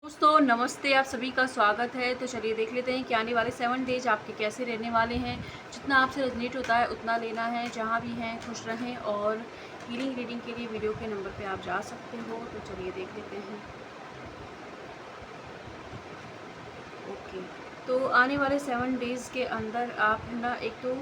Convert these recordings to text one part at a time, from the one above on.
दोस्तों नमस्ते, आप सभी का स्वागत है। तो चलिए देख लेते हैं कि आने वाले 7 डेज आपके कैसे रहने वाले हैं। जितना आपसे रेजोनेट होता है उतना लेना है। जहाँ भी हैं खुश रहें और हीलिंग रीडिंग के लिए वीडियो के नंबर पे आप जा सकते हो। तो चलिए देख लेते हैं। ओके, तो आने वाले 7 डेज़ के अंदर आप है ना, एक तो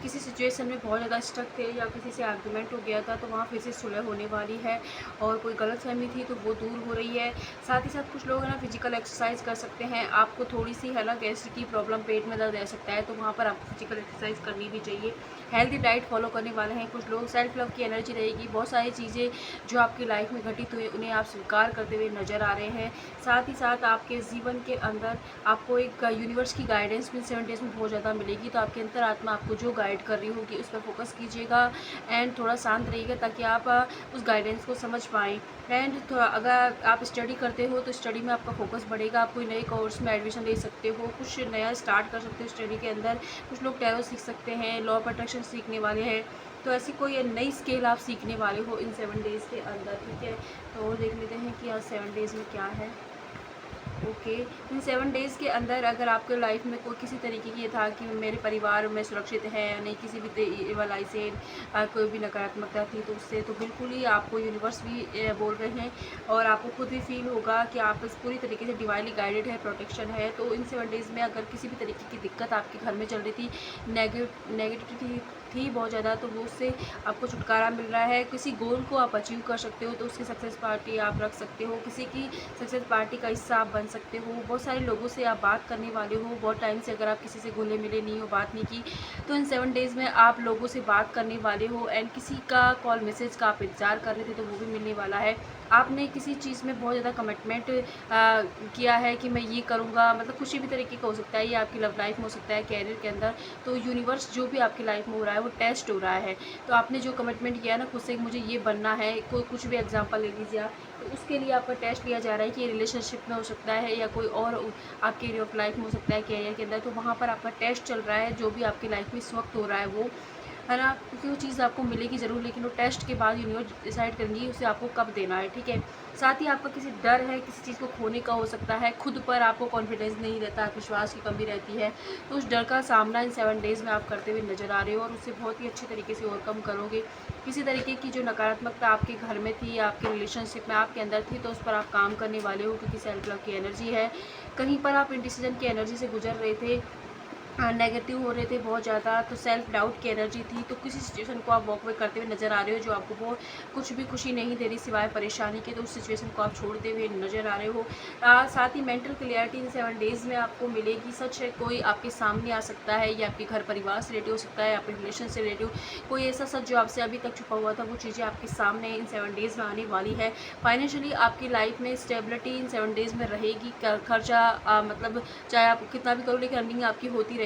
किसी सिचुएशन में बहुत ज़्यादा स्टक थे या किसी से आर्गुमेंट हो गया था, तो वहाँ फिर से सुलह होने वाली है और कोई गलतफहमी थी तो वो दूर हो रही है। साथ ही साथ कुछ लोग है ना फिजिकल एक्सरसाइज कर सकते हैं। आपको थोड़ी सी है ना गैस्ट्रिक की प्रॉब्लम, पेट में दर्द रह सकता है, तो वहाँ पर आपको फिजिकल एक्सरसाइज करनी भी चाहिए। हेल्दी डाइट फॉलो करने वाले हैं कुछ लोग। सेल्फ लव की एनर्जी रहेगी। बहुत सारी चीज़ें जो आपकी लाइफ में घटित हुई उन्हें आप स्वीकार करते हुए नज़र आ रहे हैं। साथ ही साथ आपके जीवन के अंदर आपको एक यूनिवर्स की गाइडेंस भी 7 डेज़ में बहुत ज़्यादा मिलेगी। तो आपकी अंतरात्मा आपको जो गाइड कर रही होगी उस पर फोकस कीजिएगा एंड थोड़ा शांत रहिएगा ताकि आप उस गाइडेंस को समझ पाएँ। एंड थोड़ा अगर आप स्टडी करते हो तो स्टडी में आपका फोकस बढ़ेगा। आप कोई नए कोर्स में एडमिशन ले सकते हो, कुछ नया स्टार्ट कर सकते हो स्टडी के अंदर। कुछ लोग टैरो सीख सकते हैं, लॉ ऑफ अट्रैक्शन सीखने वाले हैं। तो ऐसी कोई नई स्किल आप सीखने वाले हो इन 7 डेज़ के अंदर, ठीक है। तो और देख लेते हैं कि आज 7 डेज़ में क्या है। ओके, इन 7 डेज़ के अंदर अगर आपके लाइफ में कोई किसी तरीके की ये था कि मेरे परिवार में सुरक्षित है या नहीं, किसी भी एवल आई से कोई भी नकारात्मकता थी, तो उससे तो बिल्कुल ही आपको यूनिवर्स भी बोल रहे हैं और आपको खुद भी फील होगा कि आप इस पूरी तरीके से डिवाइनली गाइडेड है, प्रोटेक्शन है। तो इन 7 डेज़ में अगर किसी भी तरीके की दिक्कत आपके घर में चल रही थी, नेगेटिविटी थी बहुत ज़्यादा, तो वो उससे आपको छुटकारा मिल रहा है। किसी गोल को आप अचीव कर सकते हो तो उसकी सक्सेस पार्टी आप रख सकते हो। किसी की सक्सेस पार्टी का हिस्सा आप बन सकते हो। बहुत सारे लोगों से आप बात करने वाले हो। बहुत टाइम से अगर आप किसी से घुले मिले नहीं हो, बात नहीं की, तो इन 7 डेज़ में आप लोगों से बात करने वाले हो। एंड किसी का कॉल मैसेज का आप इंतज़ार कर रहे थे तो वो भी मिलने वाला है। आपने किसी चीज़ में बहुत ज़्यादा कमिटमेंट किया है कि मैं ये करूँगा, मतलब किसी भी तरीके का हो सकता है। ये आपकी लव लाइफ में हो सकता है, कैरियर के अंदर। तो यूनिवर्स जो भी आपकी लाइफ में हो रहा है वो टेस्ट हो रहा है। तो आपने जो कमिटमेंट किया है ना खुद से, मुझे ये बनना है, कोई कुछ भी एग्जांपल ले लीजिए आप, तो उसके लिए आपका टेस्ट लिया जा रहा है कि ये रिलेशनशिप में हो सकता है या कोई और आपके एरिया ऑफ लाइफ में हो सकता है, कैरियर के अंदर। तो वहाँ पर आपका टेस्ट चल रहा है। जो भी आपकी लाइफ में इस वक्त हो रहा है वो है ना, क्योंकि वो चीज़ आपको मिलेगी ज़रूर, लेकिन वो टेस्ट के बाद यूनिवर्स डिसाइड करेंगी उसे आपको कब देना है, ठीक है। साथ ही आपका किसी डर है, किसी चीज़ को खोने का हो सकता है। खुद पर आपको कॉन्फिडेंस नहीं रहता, आत्मविश्वास की कमी रहती है, तो उस डर का सामना इन 7 डेज़ में आप करते हुए नज़र आ रहे हो और उससे बहुत ही अच्छे तरीके से ओवरकम करोगे। किसी तरीके की जो नकारात्मकता आपके घर में थी, आपके रिलेशनशिप में आपके अंदर थी, तो उस पर आप काम करने वाले हो, क्योंकि सेल्फ लव की एनर्जी है। कहीं पर आप इंडिसीजन की एनर्जी से गुजर रहे थे, नेगेटिव हो रहे थे बहुत ज़्यादा, तो सेल्फ डाउट की एनर्जी थी। तो किसी सिचुएशन को आप वॉक वे करते हुए नज़र आ रहे हो जो आपको वो कुछ भी खुशी नहीं दे रही सिवाय परेशानी के, तो उस सिचुएशन को आप छोड़ते हुए नज़र आ रहे हो। साथ ही मेंटल क्लियरिटी इन 7 डेज़ में आपको मिलेगी। सच है, कोई आपके सामने आ सकता है, या आपके घर परिवार से रिलेटेड हो सकता है, आपके रिलेशन से रिलेटेड कोई ऐसा सच जो आपसे अभी तक छुपा हुआ था, वो चीज़ें आपके सामने इन 7 डेज़ में आने वाली है। फाइनेंशियली आपकी लाइफ में स्टेबिलिटी इन 7 डेज़ में रहेगी। खर्चा मतलब चाहे आप कितना भी करो, लेकिन अर्निंग आपकी होती रहेगी।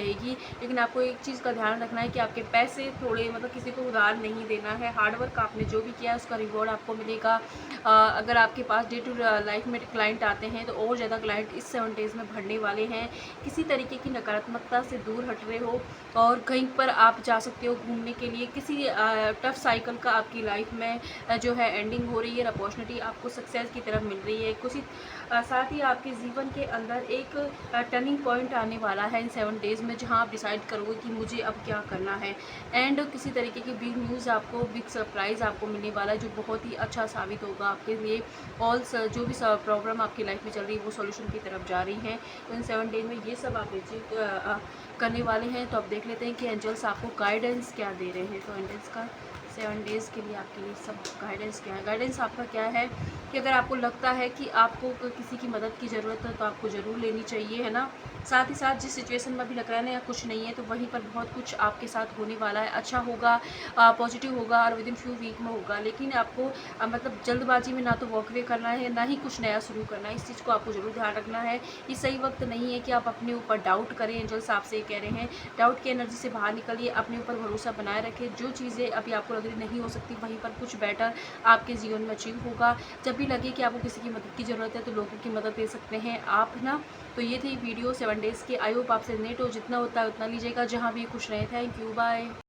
लेकिन आपको एक चीज़ का ध्यान रखना है कि आपके पैसे थोड़े, मतलब किसी को उधार नहीं देना है। हार्डवर्क आपने जो भी किया है उसका रिवॉर्ड आपको मिलेगा। अगर आपके पास डे टू लाइफ में क्लाइंट आते हैं तो और ज़्यादा क्लाइंट इस 7 डेज़ में बढ़ने वाले हैं। किसी तरीके की नकारात्मकता से दूर हट रहे हो और कहीं पर आप जा सकते हो घूमने के लिए। किसी टफ साइकिल का आपकी लाइफ में जो है एंडिंग हो रही है। अपॉर्चुनिटी आपको सक्सेस की तरफ मिल रही है। किसी साथ ही आपके जीवन के अंदर एक टर्निंग पॉइंट आने वाला है इन 7 डेज़ में, जहां आप डिसाइड करोगे कि मुझे अब क्या करना है। एंड किसी तरीके की बिग न्यूज़ आपको, बिग सरप्राइज़ आपको मिलने वाला है जो बहुत ही अच्छा साबित होगा आपके लिए। ऑल जो भी प्रॉब्लम आपकी लाइफ में चल रही है वो सॉल्यूशन की तरफ जा रही हैं। तो इन 7 डेज में ये सब आप अचीव करने वाले हैं। तो अब देख लेते हैं कि एंजल्स आपको गाइडेंस क्या दे रहे हैं। तो एंजल्स का 7 डेज़ के लिए आपके लिए सब गाइडेंस क्या है। गाइडेंस आपका क्या है कि अगर आपको लगता है कि आपको किसी की मदद की ज़रूरत है तो आपको ज़रूर लेनी चाहिए, है ना। साथ ही साथ जिस सिचुएशन में अभी लग रहा है ना या कुछ नहीं है, तो वहीं पर बहुत कुछ आपके साथ होने वाला है। अच्छा होगा, पॉजिटिव होगा और विद इन फ्यू वीक में होगा। लेकिन आपको मतलब जल्दबाजी में ना तो वॉक वे करना है, ना ही कुछ नया शुरू करना है। इस चीज़ को आपको ज़रूर ध्यान रखना है। ये सही वक्त नहीं है कि आप अपने ऊपर डाउट करें। एंजल्स आपसे ये कह रहे हैं, डाउट की एनर्जी से बाहर निकलिए, अपने ऊपर भरोसा बनाए रखें। जो चीज़ें अभी आपको लग रही नहीं हो सकती, वहीं पर कुछ बेटर आपके जीवन में अचीव होगा। जब भी लगे कि आपको किसी की मदद की ज़रूरत है तो लोगों की मदद ले सकते हैं आप, है ना। तो ये थी वीडियो 7 डेज़ की। आई होप आपसे नेट हो, जितना होता है उतना लीजिएगा। जहाँ भी खुश रहे। Thank you, bye.